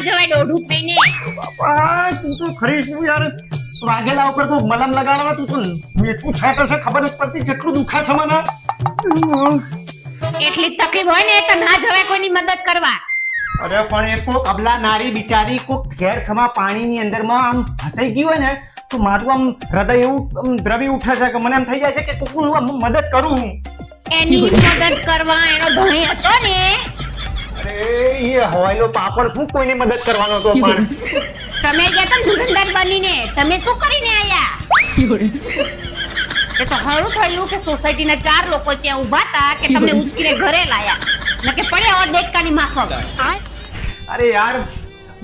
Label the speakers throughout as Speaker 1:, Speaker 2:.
Speaker 1: ના જવાય દોઢું થઈને.
Speaker 2: બાપા તું તો ખરી શું યાર વાઘેલા ઉપર તો મલમ લગાડવા તું તો એટલું છાટે છે ખબર જ પડતી કેટલું દુખા છે મને
Speaker 1: એટલી તકલીફ હોય ને તો ના જવાય કોઈની મદદ કરવા.
Speaker 2: અરે પણ એ કોક અબલા નારી બિચારી કોક ઘેર સમા પાણીની અંદરમાં આમ ફસાઈ ગઈ હોય ને તો મારું આમ હૃદય એવું દ્રવી ઉઠે છે કે મને એમ થઈ જાય છે કે કોકનું આમ મદદ કરું હું.
Speaker 1: એની મદદ કરવા એનો ધણી હતો ને.
Speaker 2: અરે એ હવાઈલો પાપડ શું કોઈની મદદ કરવાનો હતો પણ
Speaker 1: તમે ગયા તા ધુરંધર બનીને તમે શું કરીને આયા? એ તો હારું થયું કે સોસાયટીના 4 લોકો ત્યાં ઊભા હતા કે તમને ઉચકીને ઘરે લાયા નકે પડ્યા હોત દેડકાની માફક.
Speaker 2: અરે યાર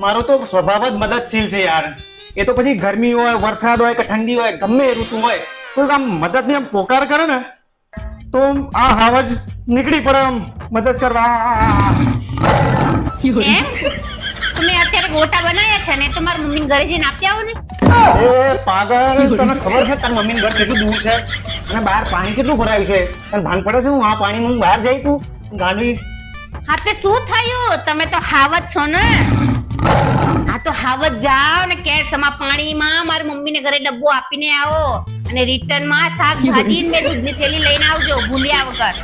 Speaker 2: મારો તો સ્વભાવ જ મદદશીલ છે યાર. એ તો પછી ગરમી હોય વરસાદ હોય કે ઠંડી હોય ગમે એ ઋતુ હોય તો આમ મદદની આમ પોકાર કરે ને તો આ હાવજ નીકળી પડે આમ મદદ કરવા.
Speaker 1: એમ તમે અત્યારે ગોટા બનાવ્યા છે ને તો મારા મમ્મીને ઘરે જઈને આપી આવો ને.
Speaker 2: એ પાગલ તને ખબર છે તાર મમ્મીનું ઘર કેટલું દૂર છે અને બહાર પાણી કેટલું ભરાયું છે તને ભાન પડે છે હું આ પાણીમાં હું બહાર જઈ તું ગાંડી.
Speaker 1: હા તે શું થયું? તમે તો હાવજ છો ને. હા તો હાવજ જાઓ ને કેર સમા પાણીમાં મારી મમ્મીને ઘરે ડબ્બો આપીને આવો અને રિટર્નમાં શાકભાજી ને દૂધની થેલી લઈને આવજો ભૂલ્યા વગર.